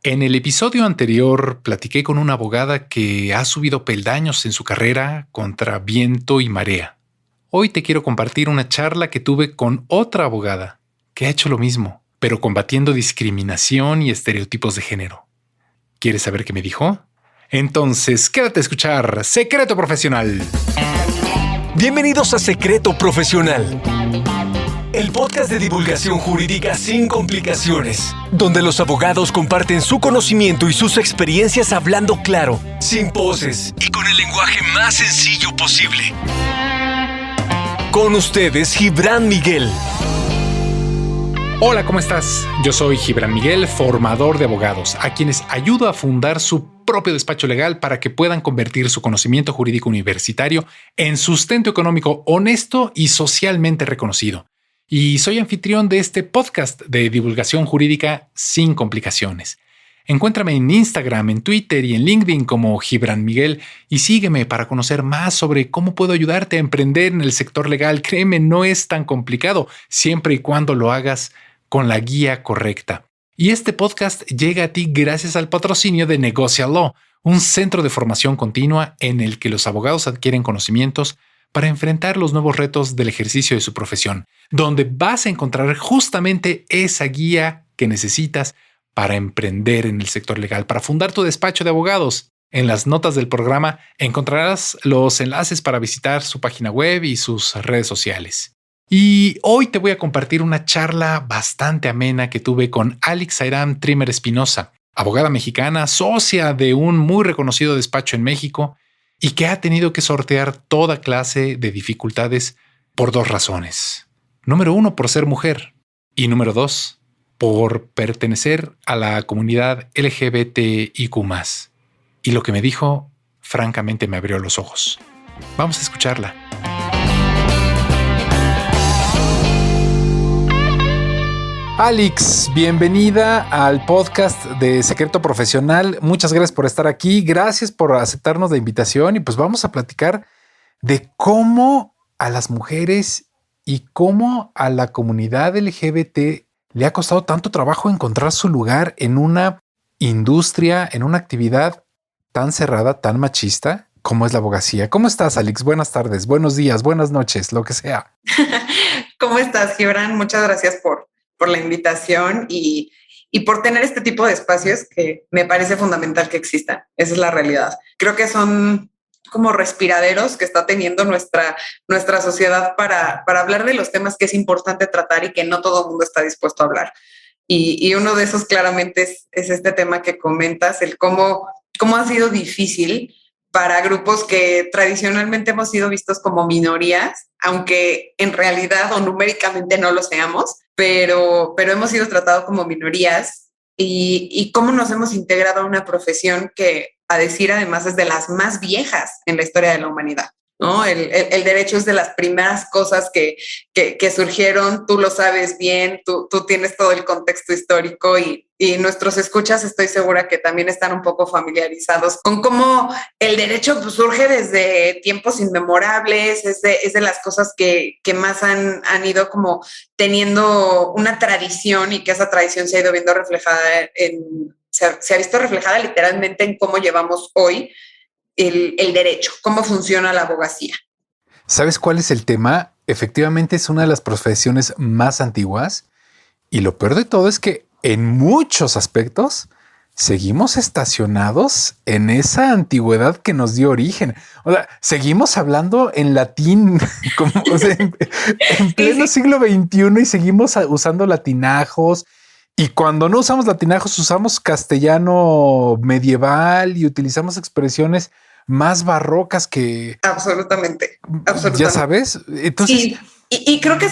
En el episodio anterior platiqué con una abogada que ha subido peldaños en su carrera contra viento y marea. Hoy te quiero compartir una charla que tuve con otra abogada que ha hecho lo mismo, pero combatiendo discriminación y estereotipos de género. ¿Quieres saber qué me dijo? Entonces, quédate a escuchar Secreto Profesional. Bienvenidos a Secreto Profesional, el podcast de divulgación jurídica sin complicaciones, donde los abogados comparten su conocimiento y sus experiencias hablando claro, sin poses y con el lenguaje más sencillo posible. Con ustedes, Gibran Miguel. Hola, ¿cómo estás? Yo soy Gibran Miguel, formador de abogados, a quienes ayudo a fundar su propio despacho legal para que puedan convertir su conocimiento jurídico universitario en sustento económico honesto y socialmente reconocido. Y soy anfitrión de este podcast de divulgación jurídica sin complicaciones. Encuéntrame en Instagram, en Twitter y en LinkedIn como Gibran Miguel y sígueme para conocer más sobre cómo puedo ayudarte a emprender en el sector legal. Créeme, no es tan complicado, siempre y cuando lo hagas con la guía correcta. Y este podcast llega a ti gracias al patrocinio de Negocia Law, un centro de formación continua en el que los abogados adquieren conocimientos para enfrentar los nuevos retos del ejercicio de su profesión, donde vas a encontrar justamente esa guía que necesitas para emprender en el sector legal, para fundar tu despacho de abogados. En las notas del programa encontrarás los enlaces para visitar su página web y sus redes sociales. Y hoy te voy a compartir una charla bastante amena que tuve con Alix Ayram Trimmer Espinosa, abogada mexicana, socia de un muy reconocido despacho en México, y que ha tenido que sortear toda clase de dificultades por dos razones. Número uno, por ser mujer. Y número dos, por pertenecer a la comunidad LGBTIQ+. Y lo que me dijo, francamente, me abrió los ojos. Vamos a escucharla. Alix, bienvenida al podcast de Secreto Profesional. Muchas gracias por estar aquí. Gracias por aceptarnos la invitación y pues vamos a platicar de cómo a las mujeres y cómo a la comunidad LGBT le ha costado tanto trabajo encontrar su lugar en una industria, en una actividad tan cerrada, tan machista como es la abogacía. ¿Cómo estás, Alix? Buenas tardes, buenos días, buenas noches, lo que sea. ¿Cómo estás, Gibran? Muchas gracias por la invitación y por tener este tipo de espacios que me parece fundamental que existan. Esa es la realidad. Creo que son como respiraderos que está teniendo nuestra sociedad para hablar de los temas que es importante tratar y que no todo el mundo está dispuesto a hablar. Y uno de esos claramente es este tema que comentas, el cómo ha sido difícil para grupos que tradicionalmente hemos sido vistos como minorías, aunque en realidad o numéricamente no lo seamos, pero hemos sido tratados como minorías y cómo nos hemos integrado a una profesión que, a decir además, es de las más viejas en la historia de la humanidad, ¿no? El derecho es de las primeras cosas que surgieron, tú lo sabes bien, tú tienes todo el contexto histórico y nuestros escuchas estoy segura que también están un poco familiarizados con cómo el derecho pues, surge desde tiempos inmemorables, es de las cosas que más han ido como teniendo una tradición y que esa tradición se ha ido viendo reflejada se ha visto reflejada literalmente en cómo llevamos hoy el derecho, cómo funciona la abogacía. ¿Sabes cuál es el tema? Efectivamente es una de las profesiones más antiguas y lo peor de todo es que en muchos aspectos seguimos estacionados en esa antigüedad que nos dio origen. O sea, seguimos hablando en latín como, o sea, en pleno siglo XXI y seguimos usando latinajos. Y cuando no usamos latinajos, usamos castellano medieval y utilizamos expresiones más barrocas que... Absolutamente. Ya sabes. Entonces... Sí. Y creo que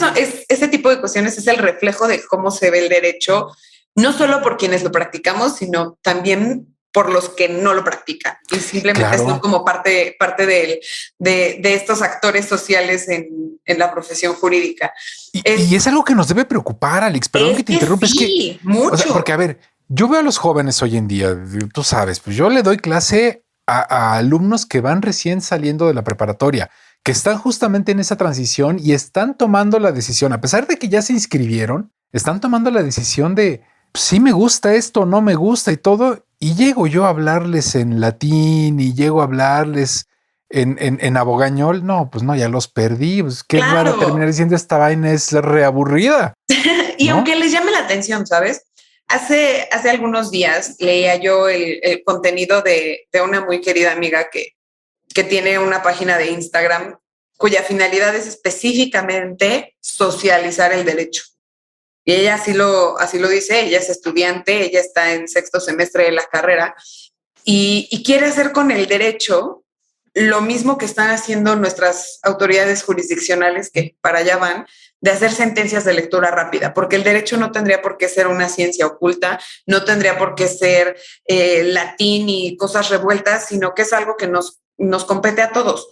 ese tipo de cuestiones es el reflejo de cómo se ve el derecho, no solo por quienes lo practicamos, sino también por los que no lo practican y simplemente son como parte de estos actores sociales en la profesión jurídica. Y es algo que nos debe preocupar, Alix. Perdón que te interrumpa. Sí, es que mucho. O sea, porque a ver, yo veo a los jóvenes hoy en día, tú sabes, pues yo le doy clase a alumnos que van recién saliendo de la preparatoria, que están justamente en esa transición y están tomando la decisión, a pesar de que ya se inscribieron, están tomando la decisión de sí me gusta esto, no me gusta y todo, y llego yo a hablarles en latín y llego a hablarles en abogañol, no, pues no, ya los perdí, pues qué van a terminar Claro. diciendo esta vaina es reaburrida, Y ¿no? aunque les llame la atención, ¿sabes? Hace algunos días leía yo el contenido de una muy querida amiga que tiene una página de Instagram cuya finalidad es específicamente socializar el derecho. Y ella así lo dice, ella es estudiante, ella está en sexto semestre de la carrera y quiere hacer con el derecho lo mismo que están haciendo nuestras autoridades jurisdiccionales, que para allá van, de hacer sentencias de lectura rápida, porque el derecho no tendría por qué ser una ciencia oculta, no tendría por qué ser latín y cosas revueltas, sino que es algo que nos compete a todos,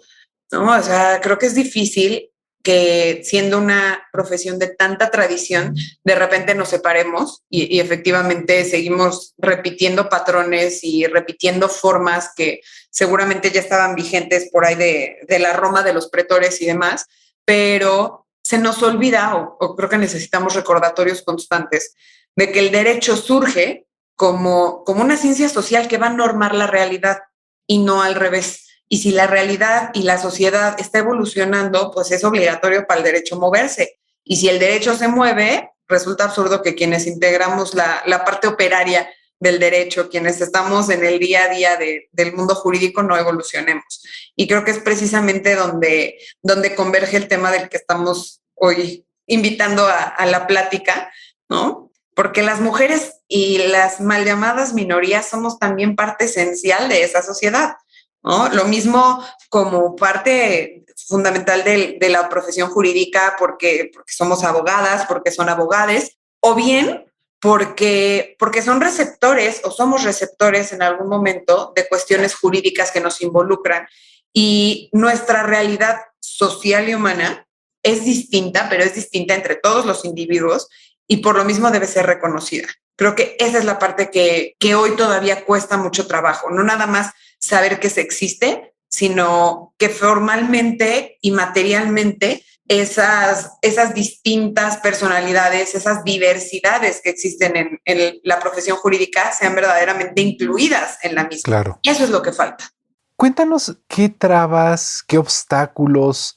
¿no? O sea, creo que es difícil que siendo una profesión de tanta tradición, de repente nos separemos y efectivamente seguimos repitiendo patrones y repitiendo formas que seguramente ya estaban vigentes por ahí de la Roma de los pretores y demás, pero se nos olvida, o creo que necesitamos recordatorios constantes, de que el derecho surge como una ciencia social que va a normar la realidad y no al revés. Y si la realidad y la sociedad está evolucionando, pues es obligatorio para el derecho moverse. Y si el derecho se mueve, resulta absurdo que quienes integramos la parte operaria del derecho, quienes estamos en el día a día del mundo jurídico, no evolucionemos. Y creo que es precisamente donde converge el tema del que estamos hoy invitando a la plática, ¿no? Porque las mujeres y las mal llamadas minorías somos también parte esencial de esa sociedad, ¿no? Lo mismo como parte fundamental de la profesión jurídica porque somos abogadas, porque son abogades, o bien porque son receptores o somos receptores en algún momento de cuestiones jurídicas que nos involucran y nuestra realidad social y humana es distinta, pero es distinta entre todos los individuos y por lo mismo debe ser reconocida. Creo que esa es la parte que hoy todavía cuesta mucho trabajo, no nada más saber que se existe, sino que formalmente y materialmente esas distintas personalidades, esas diversidades que existen en la profesión jurídica sean verdaderamente incluidas en la misma. Claro. Eso es lo que falta. Cuéntanos qué trabas, qué obstáculos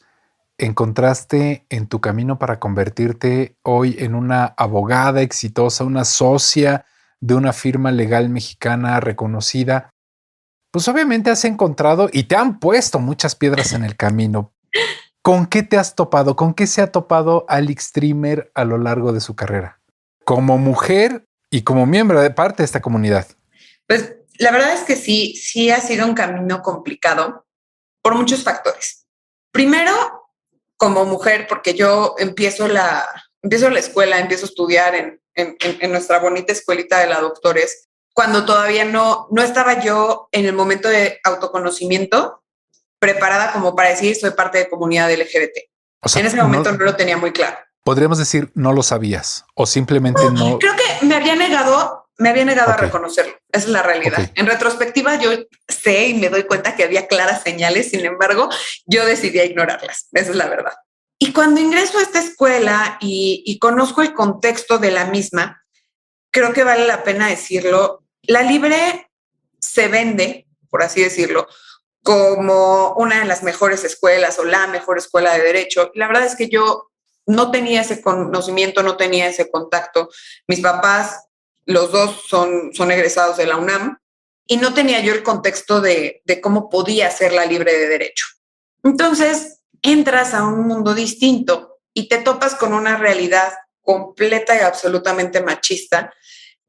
encontraste en tu camino para convertirte hoy en una abogada exitosa, una socia de una firma legal mexicana reconocida. Pues obviamente has encontrado y te han puesto muchas piedras en el camino. ¿Con qué te has topado? ¿Con qué se ha topado Alix Trimmer a lo largo de su carrera? Como mujer y como miembro de parte de esta comunidad. Pues la verdad es que sí ha sido un camino complicado por muchos factores. Primero, como mujer, porque yo empiezo la escuela, empiezo a estudiar en nuestra bonita escuelita de la Doctores, cuando todavía no estaba yo en el momento de autoconocimiento preparada como para decir soy parte de comunidad LGBT. O sea, En ese momento no lo tenía muy claro. Podríamos decir no lo sabías o simplemente no. Creo que me había negado a reconocerlo. Esa es la realidad. Okay. En retrospectiva, yo sé y me doy cuenta que había claras señales, sin embargo, yo decidí ignorarlas. Esa es la verdad. Y cuando ingreso a esta escuela y conozco el contexto de la misma, creo que vale la pena decirlo, la Libre se vende, por así decirlo, como una de las mejores escuelas o la mejor escuela de derecho. La verdad es que yo no tenía ese conocimiento, no tenía ese contacto. Mis papás, los dos son egresados de la UNAM y no tenía yo el contexto de cómo podía ser la Libre de derecho. Entonces, entras a un mundo distinto y te topas con una realidad completa y absolutamente machista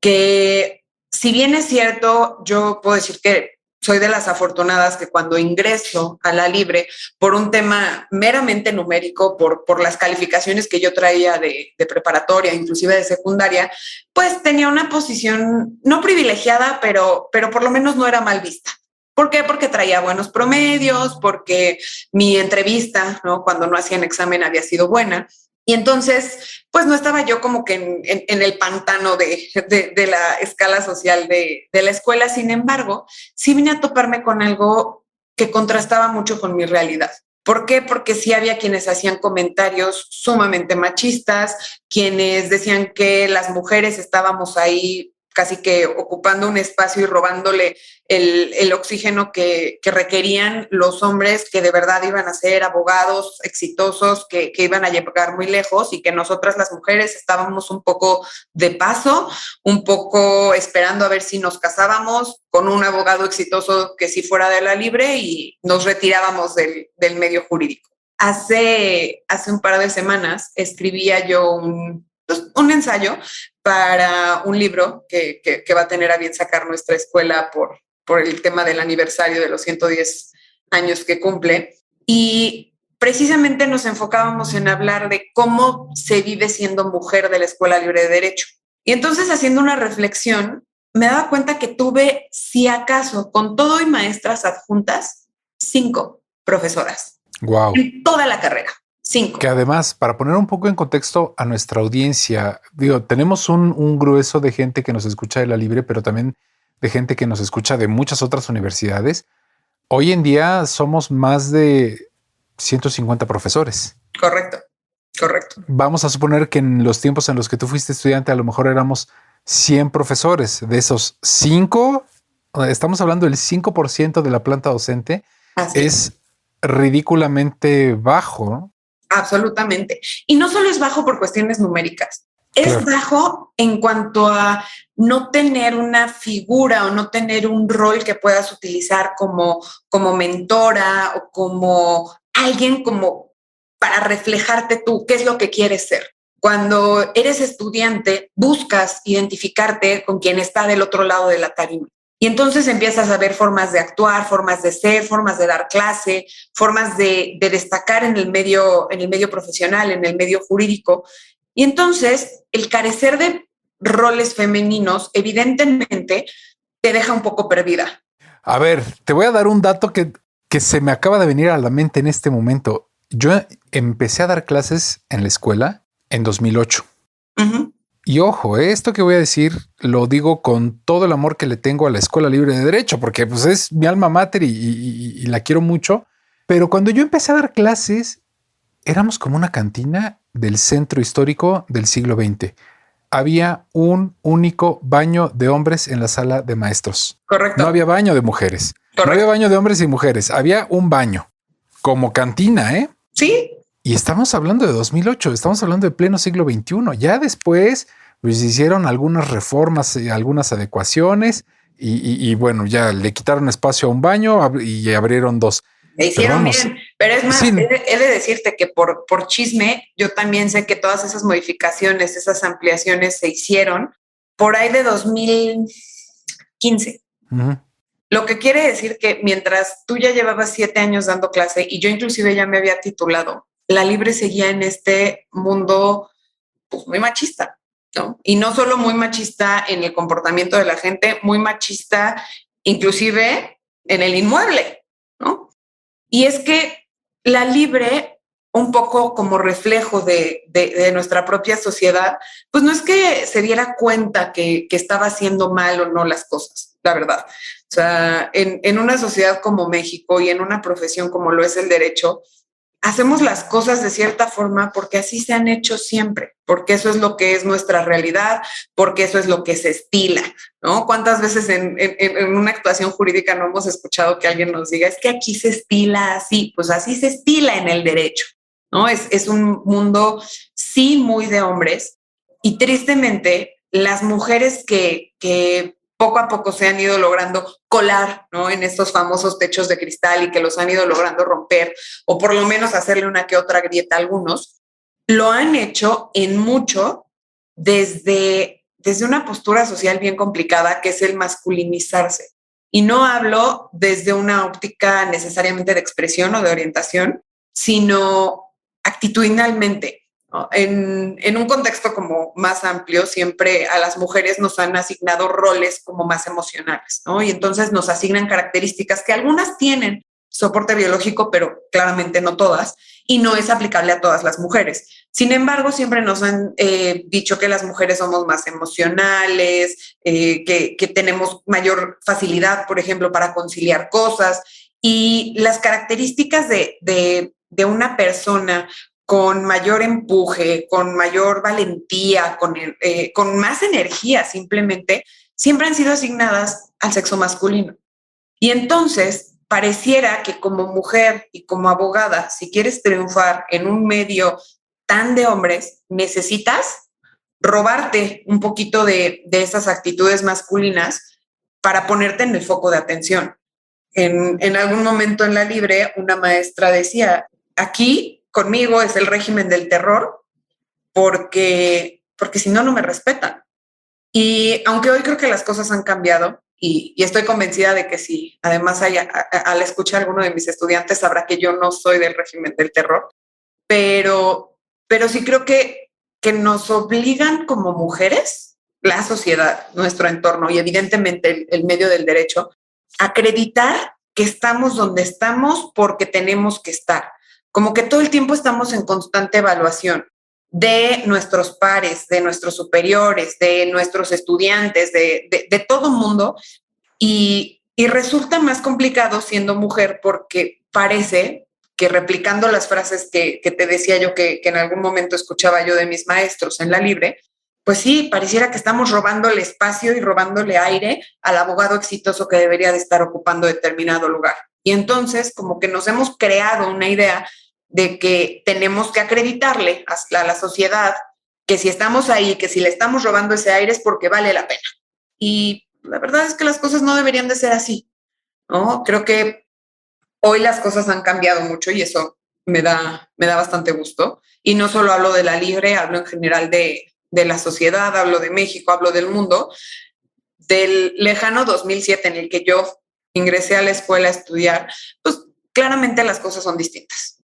que, si bien es cierto, yo puedo decir que soy de las afortunadas que cuando ingreso a la Libre, por un tema meramente numérico, por las calificaciones que yo traía de preparatoria, inclusive de secundaria, pues tenía una posición no privilegiada, pero por lo menos no era mal vista. ¿Por qué? Porque traía buenos promedios, porque mi entrevista, ¿no?, cuando no hacían examen había sido buena. Y entonces, pues no estaba yo como que en el pantano de la escala social de la escuela. Sin embargo, sí vine a toparme con algo que contrastaba mucho con mi realidad. ¿Por qué? Porque sí había quienes hacían comentarios sumamente machistas, quienes decían que las mujeres estábamos ahí casi que ocupando un espacio y robándole el oxígeno que requerían los hombres que de verdad iban a ser abogados exitosos, que iban a llegar muy lejos, y que nosotras las mujeres estábamos un poco de paso, un poco esperando a ver si nos casábamos con un abogado exitoso que sí fuera de la libre y nos retirábamos del medio jurídico. Hace un par de semanas escribía yo un ensayo para un libro que va a tener a bien sacar nuestra escuela por el tema del aniversario de los 110 años que cumple. Y precisamente nos enfocábamos en hablar de cómo se vive siendo mujer de la Escuela Libre de Derecho. Y entonces, haciendo una reflexión, me daba cuenta que tuve, si acaso, con todo y maestras adjuntas, 5 profesoras. Wow. En toda la carrera. 5. Que además, para poner un poco en contexto a nuestra audiencia, tenemos un grueso de gente que nos escucha de la Libre, pero también de gente que nos escucha de muchas otras universidades. Hoy en día somos más de 150 profesores. Correcto. Vamos a suponer que en los tiempos en los que tú fuiste estudiante, a lo mejor éramos 100 profesores. De esos 5, estamos hablando del 5% de la planta docente. Así es ridículamente bajo, ¿no? Absolutamente. Y no solo es bajo por cuestiones numéricas, es bajo en cuanto a no tener una figura o no tener un rol que puedas utilizar como mentora o como alguien como para reflejarte tú, qué es lo que quieres ser. Cuando eres estudiante, buscas identificarte con quien está del otro lado de la tarima. Y entonces empiezas a ver formas de actuar, formas de ser, formas de dar clase, formas de destacar en el medio profesional, en el medio jurídico. Y entonces el carecer de roles femeninos evidentemente te deja un poco perdida. A ver, te voy a dar un dato que se me acaba de venir a la mente en este momento. Yo empecé a dar clases en la escuela en 2008. Uh-huh. Y ojo, esto que voy a decir lo digo con todo el amor que le tengo a la Escuela Libre de Derecho, porque pues es mi alma mater y la quiero mucho. Pero cuando yo empecé a dar clases, éramos como una cantina del centro histórico del siglo XX. Había un único baño de hombres en la sala de maestros. Correcto. No había baño de mujeres. Correcto. No había baño de hombres y mujeres. Había un baño como cantina, ¿eh? Sí. Y estamos hablando de 2008, estamos hablando de pleno siglo XXI. Ya después pues, hicieron algunas reformas, algunas adecuaciones y bueno, ya le quitaron espacio a un baño y abrieron 2. Me hicieron bien, pero es más, sí. He de decirte que por chisme, yo también sé que todas esas modificaciones, esas ampliaciones se hicieron por ahí de 2015. Uh-huh. Lo que quiere decir que mientras tú ya llevabas 7 años dando clase y yo inclusive ya me había titulado, la Libre seguía en este mundo pues, muy machista, ¿no? Y no solo muy machista en el comportamiento de la gente, muy machista inclusive en el inmueble, ¿no? Y es que la Libre, un poco como reflejo de nuestra propia sociedad, pues no es que se diera cuenta que estaba haciendo mal o no las cosas, la verdad. O sea, en una sociedad como México y en una profesión como lo es el derecho, hacemos las cosas de cierta forma porque así se han hecho siempre, porque eso es lo que es nuestra realidad, porque eso es lo que se estila, ¿no? ¿Cuántas veces en una actuación jurídica no hemos escuchado que alguien nos diga, es que aquí se estila así? Pues así se estila en el derecho, ¿no? Es un mundo, sí, muy de hombres, y tristemente las mujeres que poco a poco se han ido logrando colar, ¿no? En estos famosos techos de cristal y que los han ido logrando romper o por lo menos hacerle una que otra grieta a algunos, lo han hecho en mucho desde una postura social bien complicada que es el masculinizarse. Y no hablo desde una óptica necesariamente de expresión o de orientación, sino actitudinalmente. En un contexto como más amplio, siempre a las mujeres nos han asignado roles como más emocionales, ¿no? Y entonces nos asignan características que algunas tienen soporte biológico, pero claramente no todas, y no es aplicable a todas las mujeres. Sin embargo, siempre nos han dicho que las mujeres somos más emocionales, que tenemos mayor facilidad, por ejemplo, para conciliar cosas, Y las características de una persona con mayor empuje, con mayor valentía, con más energía simplemente, siempre han sido asignadas al sexo masculino. Y entonces pareciera que como mujer y como abogada, si quieres triunfar en un medio tan de hombres, necesitas robarte un poquito de esas actitudes masculinas para ponerte en el foco de atención. En algún momento en la libre, una maestra decía, aquí conmigo es el régimen del terror porque si no, no me respetan. Y aunque hoy creo que las cosas han cambiado y estoy convencida de que si además al escuchar a alguno de mis estudiantes sabrá que yo no soy del régimen del terror, pero sí creo que nos obligan como mujeres, la sociedad, nuestro entorno y evidentemente el medio del derecho, acreditar que estamos donde estamos porque tenemos que estar. Como que todo el tiempo estamos en constante evaluación de nuestros pares, de nuestros superiores, de nuestros estudiantes, de todo mundo. Y resulta más complicado siendo mujer porque parece que replicando las frases que te decía yo que en algún momento escuchaba yo de mis maestros en la libre, pues sí, pareciera que estamos robándole espacio y robándole aire al abogado exitoso que debería de estar ocupando determinado lugar. Y entonces como que nos hemos creado una idea de que tenemos que acreditarle a la sociedad que si estamos ahí, que si le estamos robando ese aire es porque vale la pena. Y la verdad es que las cosas no deberían de ser así, ¿no? Creo que hoy las cosas han cambiado mucho y eso me da bastante gusto. Y no solo hablo de la libre, hablo en general de la sociedad, hablo de México, hablo del mundo. Del lejano 2007 en el que yo ingresé a la escuela a estudiar, pues claramente las cosas son distintas.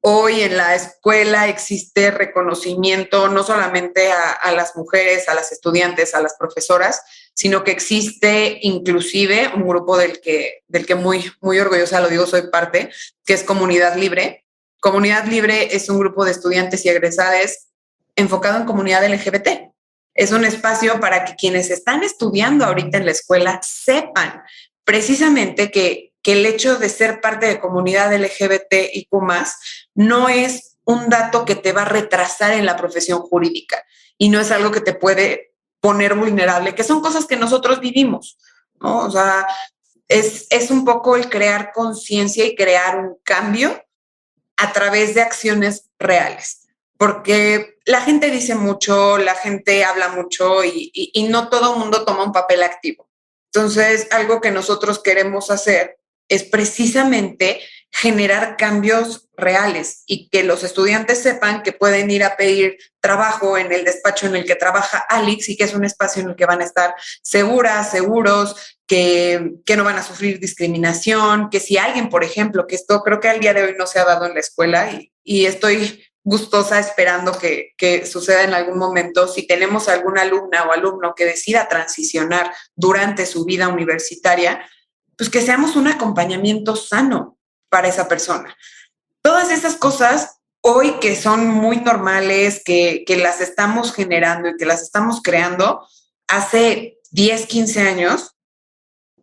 Hoy en la escuela existe reconocimiento no solamente a las mujeres, a las estudiantes, a las profesoras, sino que existe inclusive un grupo del que muy, muy orgullosa lo digo, soy parte, que es Comunidad Libre. Comunidad Libre es un grupo de estudiantes y egresadas enfocado en comunidad LGBT. Es un espacio para que quienes están estudiando ahorita en la escuela sepan precisamente que el hecho de ser parte de comunidad LGBTIQ+, no es un dato que te va a retrasar en la profesión jurídica y no es algo que te puede poner vulnerable, que son cosas que nosotros vivimos, ¿no? O sea, es un poco el crear conciencia y crear un cambio a través de acciones reales, porque la gente dice mucho, la gente habla mucho y no todo el mundo toma un papel activo. Entonces, algo que nosotros queremos hacer es precisamente generar cambios reales y que los estudiantes sepan que pueden ir a pedir trabajo en el despacho en el que trabaja Alex y que es un espacio en el que van a estar seguras, seguros, que no van a sufrir discriminación, que si alguien, por ejemplo, que esto creo que al día de hoy no se ha dado en la escuela y estoy gustosa esperando que suceda en algún momento, si tenemos alguna alumna o alumno que decida transicionar durante su vida universitaria, pues que seamos un acompañamiento sano para esa persona. Todas esas cosas hoy que son muy normales, que las estamos generando y que las estamos creando, hace 10, 15 años,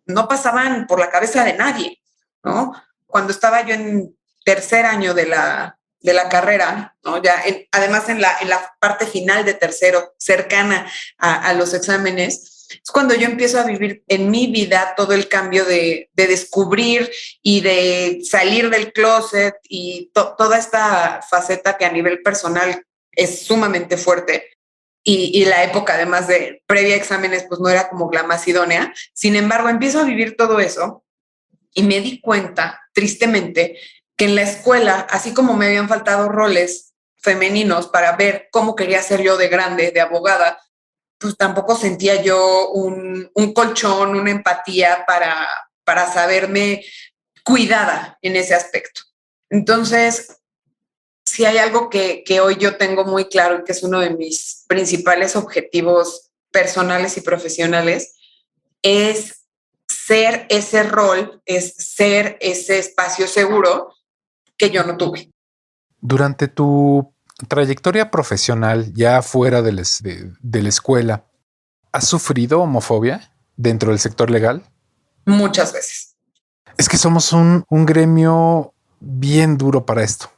no pasaban por la cabeza de nadie, ¿no? Cuando estaba yo en tercer año de la carrera, ¿no? Ya además en la parte final de tercero, cercana a los exámenes, es cuando yo empiezo a vivir en mi vida todo el cambio de descubrir y de salir del closet y toda esta faceta que a nivel personal es sumamente fuerte. Y la época, además de previa a exámenes, pues no era como la más idónea. Sin embargo, empiezo a vivir todo eso y me di cuenta, tristemente, que en la escuela, así como me habían faltado roles femeninos para ver cómo quería ser yo de grande, de abogada, pues tampoco sentía yo un colchón, una empatía para saberme cuidada en ese aspecto. Entonces, si hay algo que hoy yo tengo muy claro y que es uno de mis principales objetivos personales y profesionales, es ser ese rol, es ser ese espacio seguro que yo no tuve. Durante tu trayectoria profesional, ya fuera de la escuela, ¿has sufrido homofobia dentro del sector legal? Muchas veces. Es que somos un gremio bien duro para esto.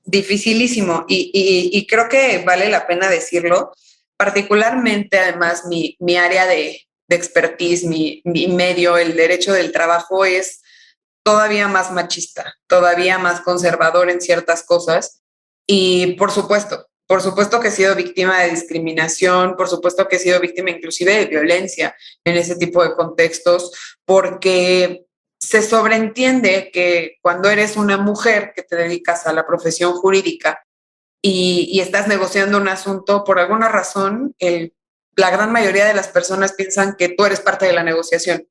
Dificilísimo. Y creo que vale la pena decirlo, particularmente además mi área de expertise, mi medio, el derecho del trabajo es todavía más machista, todavía más conservador en ciertas cosas. Y por supuesto que he sido víctima de discriminación, por supuesto que he sido víctima inclusive de violencia en ese tipo de contextos, porque se sobreentiende que cuando eres una mujer que te dedicas a la profesión jurídica y estás negociando un asunto, por alguna razón, la gran mayoría de las personas piensan que tú eres parte de la negociación,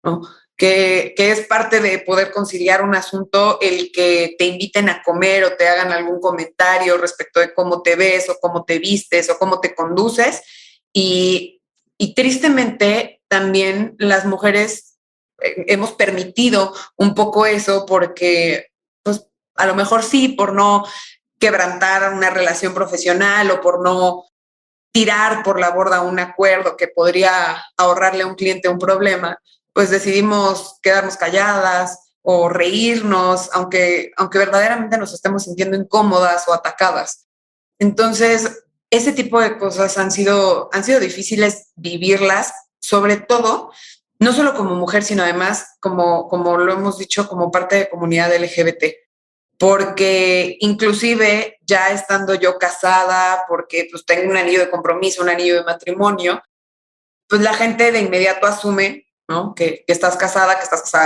¿no? Que es parte de poder conciliar un asunto el que te inviten a comer o te hagan algún comentario respecto de cómo te ves o cómo te vistes o cómo te conduces. Y tristemente también las mujeres hemos permitido un poco eso porque pues a lo mejor sí, por no quebrantar una relación profesional o por no tirar por la borda un acuerdo que podría ahorrarle a un cliente un problema, pues decidimos quedarnos calladas o reírnos, aunque verdaderamente nos estemos sintiendo incómodas o atacadas. Entonces, ese tipo de cosas han sido difíciles vivirlas, sobre todo, no solo como mujer, sino además, como lo hemos dicho, como parte de comunidad LGBT, porque inclusive ya estando yo casada, porque pues tengo un anillo de compromiso, un anillo de matrimonio, pues la gente de inmediato asume, ¿no? Que estás casada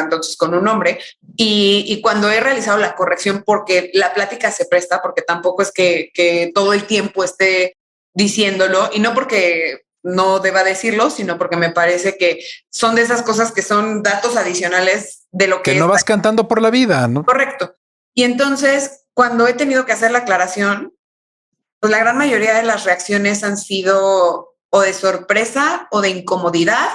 entonces con un hombre. Y cuando he realizado la corrección, porque la plática se presta, porque tampoco es que todo el tiempo esté diciéndolo, y no porque no deba decirlo, sino porque me parece que son de esas cosas que son datos adicionales de lo Que que no es vas cantando por la vida, ¿no? correcto. Y entonces, cuando he tenido que hacer la aclaración, pues la gran mayoría de las reacciones han sido o de sorpresa o de incomodidad,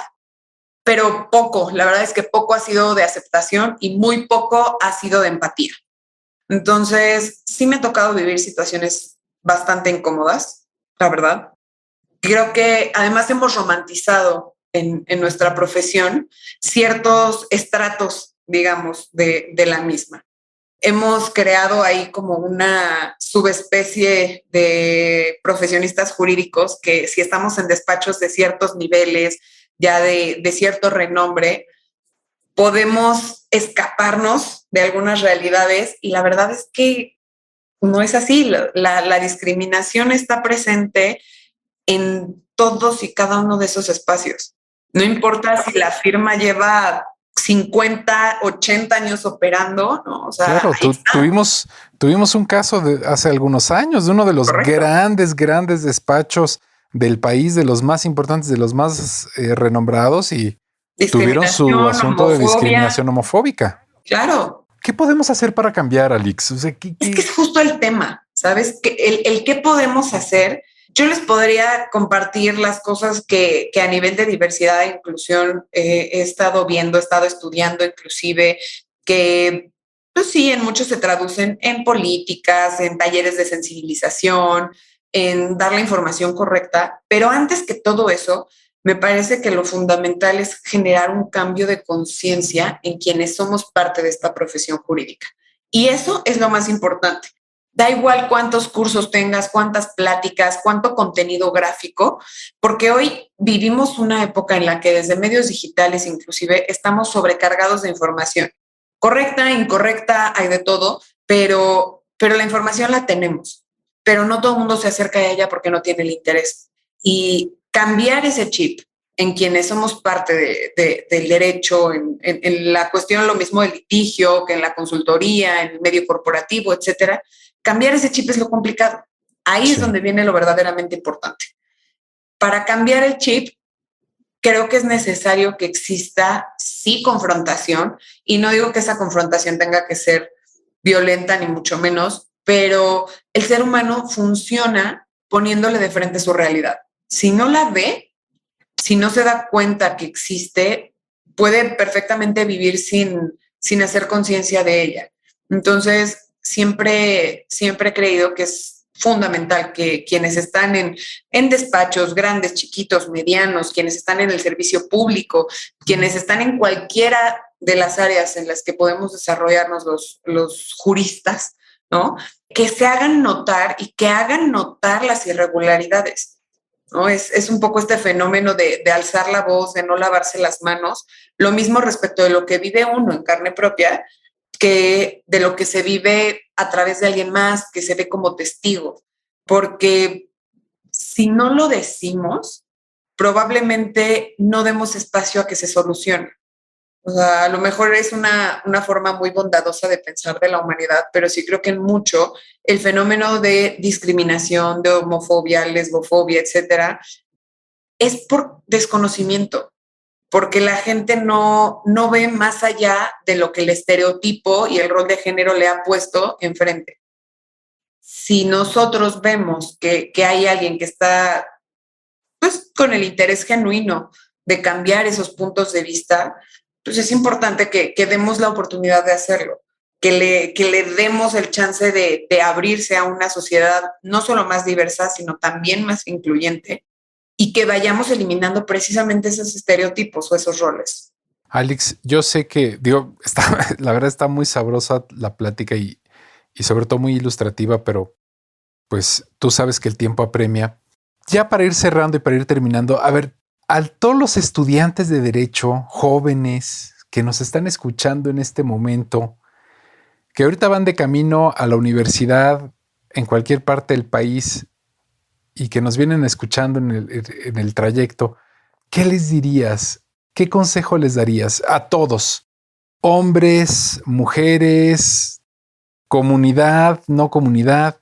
pero poco, la verdad es que poco ha sido de aceptación y muy poco ha sido de empatía. Entonces, sí me ha tocado vivir situaciones bastante incómodas, la verdad. Creo que además hemos romantizado en nuestra profesión ciertos estratos, digamos, de la misma. Hemos creado ahí como una subespecie de profesionistas jurídicos que si estamos en despachos de ciertos niveles, ya de cierto renombre, podemos escaparnos de algunas realidades y la verdad es que no es así. La discriminación está presente en todos y cada uno de esos espacios. No importa si la firma lleva 50, 80 años operando, ¿no? O sea, Claro, ahí está. tuvimos un caso de hace algunos años de uno de los Correcto. grandes despachos del país, de los más importantes, de los más renombrados y tuvieron su Discriminación, asunto de homofobia, discriminación homofóbica. claro. ¿Qué podemos hacer para cambiar, Alix? O sea, Es que es justo el tema, ¿sabes? Que el qué podemos hacer. Yo les podría compartir las cosas que a nivel de diversidad e inclusión he estado viendo, he estado estudiando inclusive, que pues sí, en muchos se traducen en políticas, en talleres de sensibilización, en dar la información correcta, pero antes que todo eso, me parece que lo fundamental es generar un cambio de conciencia en quienes somos parte de esta profesión jurídica. Y eso es lo más importante. Da igual cuántos cursos tengas, cuántas pláticas, cuánto contenido gráfico, porque hoy vivimos una época en la que desde medios digitales inclusive estamos sobrecargados de información. Correcta, incorrecta, hay de todo, pero la información la tenemos, pero no todo el mundo se acerca a ella porque no tiene el interés. Y cambiar ese chip en quienes somos parte del derecho, en la cuestión lo mismo del litigio, que en la consultoría, en el medio corporativo, etcétera, cambiar ese chip es lo complicado. Ahí es sí, donde viene lo verdaderamente importante. Para cambiar el chip, creo que es necesario que exista, sí, confrontación, y no digo que esa confrontación tenga que ser violenta, ni mucho menos, pero el ser humano funciona poniéndole de frente su realidad. Si no la ve, si no se da cuenta que existe, puede perfectamente vivir sin hacer conciencia de ella. Entonces, siempre he creído que es fundamental que quienes están en despachos grandes, chiquitos, medianos, quienes están en el servicio público, quienes están en cualquiera de las áreas en las que podemos desarrollarnos los juristas, ¿no? Que se hagan notar y que hagan notar las irregularidades, ¿no? Es un poco este fenómeno de alzar la voz, de no lavarse las manos. Lo mismo respecto de lo que vive uno en carne propia, que de lo que se vive a través de alguien más, que se ve como testigo. Porque si no lo decimos, probablemente no demos espacio a que se solucione. O sea, a lo mejor es una forma muy bondadosa de pensar de la humanidad, pero sí creo que en mucho el fenómeno de discriminación, de homofobia, lesbofobia, etcétera, es por desconocimiento, porque la gente no ve más allá de lo que el estereotipo y el rol de género le ha puesto enfrente. Si nosotros vemos que hay alguien que está pues con el interés genuino de cambiar esos puntos de vista, pues es importante que demos la oportunidad de hacerlo, que le demos el chance de abrirse a una sociedad no solo más diversa, sino también más incluyente, y que vayamos eliminando precisamente esos estereotipos o esos roles. Alex, yo sé que, la verdad está muy sabrosa la plática y sobre todo muy ilustrativa, pero pues tú sabes que el tiempo apremia. Ya para ir cerrando y para ir terminando, a ver, a todos los estudiantes de derecho, jóvenes que nos están escuchando en este momento, que ahorita van de camino a la universidad en cualquier parte del país y que nos vienen escuchando en el trayecto, ¿qué les dirías? ¿Qué consejo les darías a todos? Hombres, mujeres, comunidad, no comunidad.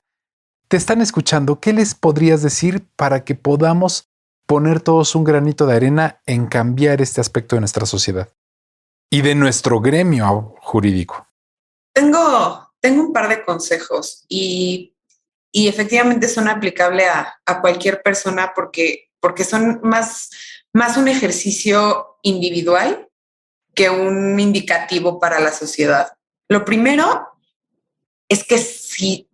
Te están escuchando. ¿Qué les podrías decir para que podamos poner todos un granito de arena en cambiar este aspecto de nuestra sociedad y de nuestro gremio jurídico? Tengo un par de consejos y efectivamente son aplicables a cualquier persona porque son más un ejercicio individual que un indicativo para la sociedad. Lo primero es que si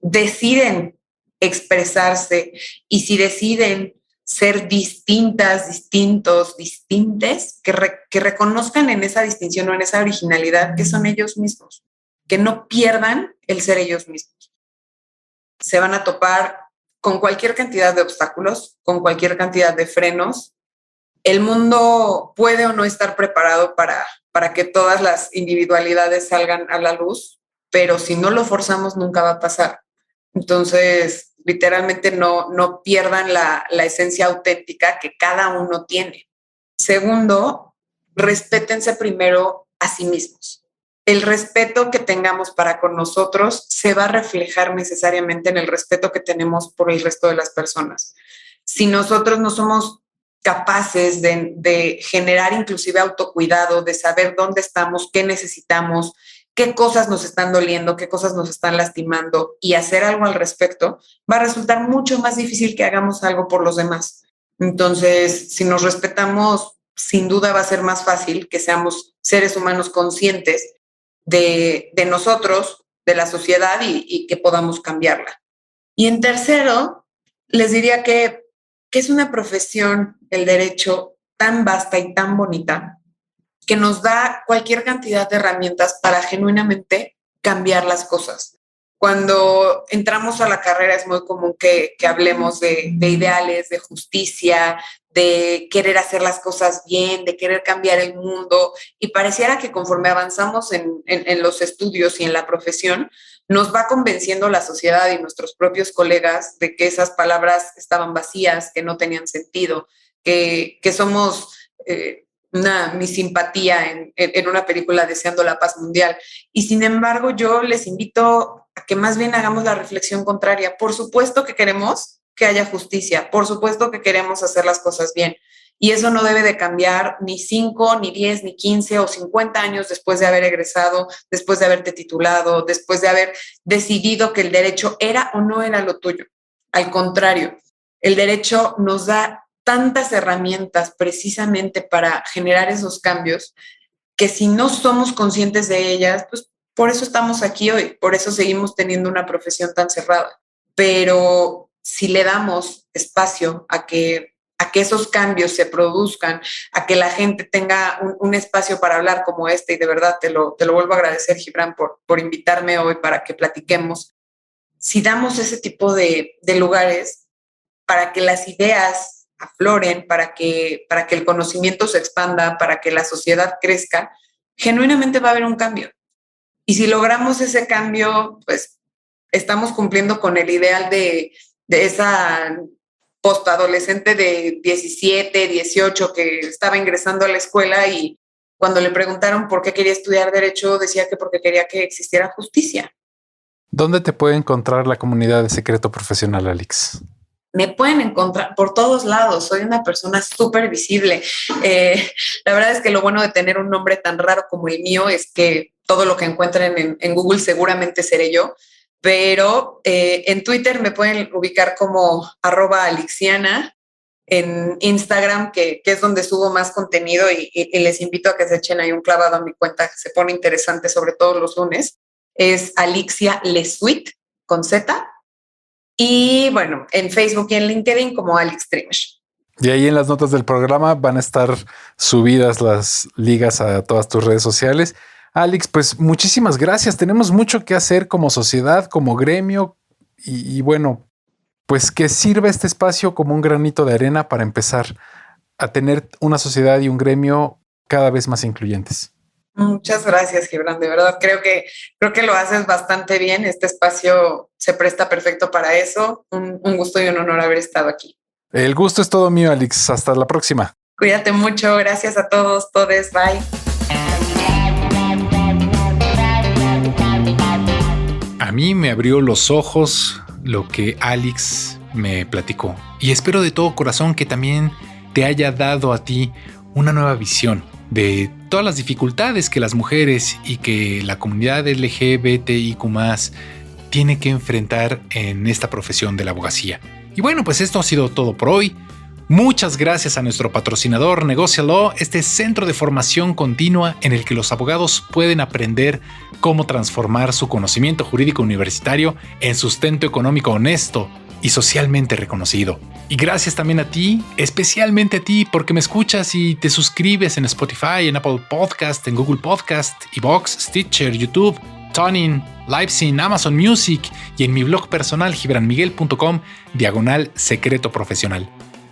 deciden expresarse y si deciden ser distintas, distintos, distintes, que reconozcan en esa distinción o en esa originalidad que son ellos mismos, que no pierdan el ser ellos mismos. Se van a topar con cualquier cantidad de obstáculos, con cualquier cantidad de frenos. El mundo puede o no estar preparado para que todas las individualidades salgan a la luz, pero si no lo forzamos nunca va a pasar. Entonces, literalmente no pierdan la esencia auténtica que cada uno tiene. Segundo, respétense primero a sí mismos. El respeto que tengamos para con nosotros se va a reflejar necesariamente en el respeto que tenemos por el resto de las personas. Si nosotros no somos capaces de generar inclusive autocuidado, de saber dónde estamos, qué necesitamos, qué cosas nos están doliendo, qué cosas nos están lastimando y hacer algo al respecto, va a resultar mucho más difícil que hagamos algo por los demás. Entonces, si nos respetamos, sin duda va a ser más fácil que seamos seres humanos conscientes de nosotros, de la sociedad y que podamos cambiarla. Y en tercero, les diría que es una profesión, el derecho, tan vasta y tan bonita, que nos da cualquier cantidad de herramientas para genuinamente cambiar las cosas. Cuando entramos a la carrera es muy común que hablemos de ideales, de justicia, de querer hacer las cosas bien, de querer cambiar el mundo, y pareciera que conforme avanzamos en los estudios y en la profesión, nos va convenciendo la sociedad y nuestros propios colegas de que esas palabras estaban vacías, que no tenían sentido, que somos mi simpatía en una película deseando la paz mundial. Y sin embargo, yo les invito a que más bien hagamos la reflexión contraria. Por supuesto que queremos que haya justicia, por supuesto que queremos hacer las cosas bien. Y eso no debe de cambiar ni 5, ni 10, ni 15 o 50 años después de haber egresado, después de haberte titulado, después de haber decidido que el derecho era o no era lo tuyo. Al contrario, el derecho nos da tantas herramientas precisamente para generar esos cambios que si no somos conscientes de ellas, pues por eso estamos aquí hoy, por eso seguimos teniendo una profesión tan cerrada. Pero si le damos espacio a que que esos cambios se produzcan, a que la gente tenga un espacio para hablar como este, y de verdad te lo vuelvo a agradecer, Gibran, por invitarme hoy para que platiquemos. Si damos ese tipo de lugares para que las ideas afloren, para que el conocimiento se expanda, para que la sociedad crezca, genuinamente va a haber un cambio. Y si logramos ese cambio, pues estamos cumpliendo con el ideal de esa postadolescente de 17, 18 que estaba ingresando a la escuela y cuando le preguntaron por qué quería estudiar Derecho, decía que porque quería que existiera justicia. ¿Dónde te puede encontrar la comunidad de Secreto Profesional, Alix? Me pueden encontrar por todos lados. Soy una persona súper visible. La verdad es que lo bueno de tener un nombre tan raro como el mío es que todo lo que encuentren en Google seguramente seré yo. Pero en Twitter me pueden ubicar como @alixiana, en Instagram, que es donde subo más contenido y les invito a que se echen ahí un clavado a mi cuenta, que se pone interesante, sobre todo los lunes. Es Alixia Lesuit, con Z. Y bueno, en Facebook y en LinkedIn como Alix Trimesh. Y ahí en las notas del programa van a estar subidas las ligas a todas tus redes sociales. Alix, pues muchísimas gracias. Tenemos mucho que hacer como sociedad, como gremio y bueno, pues que sirva este espacio como un granito de arena para empezar a tener una sociedad y un gremio cada vez más incluyentes. Muchas gracias, Gibran. De verdad, creo que lo haces bastante bien. Este espacio se presta perfecto para eso. Un gusto y un honor haber estado aquí. El gusto es todo mío, Alix. Hasta la próxima. Cuídate mucho. Gracias a todos, todes. Bye. A mí me abrió los ojos lo que Alix me platicó. Y espero de todo corazón que también te haya dado a ti una nueva visión de todas las dificultades que las mujeres y que la comunidad LGBTIQ+ tiene que enfrentar en esta profesión de la abogacía. Y bueno, pues esto ha sido todo por hoy. Muchas gracias a nuestro patrocinador Negocia Law, este centro de formación continua en el que los abogados pueden aprender cómo transformar su conocimiento jurídico universitario en sustento económico honesto y socialmente reconocido. Y gracias también a ti, especialmente a ti, porque me escuchas y te suscribes en Spotify, en Apple Podcast, en Google Podcast, iVoox, Stitcher, YouTube, TuneIn, Libsyn, Amazon Music y en mi blog personal gibranmiguel.com/secreto profesional.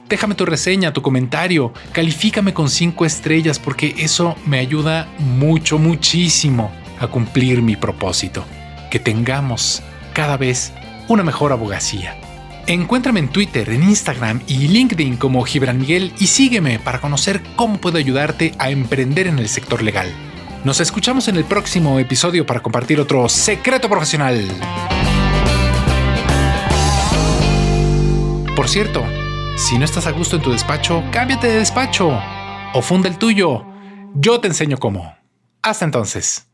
Déjame tu reseña, tu comentario, califícame con 5 estrellas porque eso me ayuda muchísimo a cumplir mi propósito, que tengamos cada vez una mejor abogacía. Encuéntrame en Twitter, en Instagram y LinkedIn como Gibran Miguel y sígueme para conocer cómo puedo ayudarte a emprender en el sector legal. Nos escuchamos en el próximo episodio para compartir otro secreto profesional. Por cierto, si no estás a gusto en tu despacho, cámbiate de despacho o funda el tuyo. Yo te enseño cómo. Hasta entonces.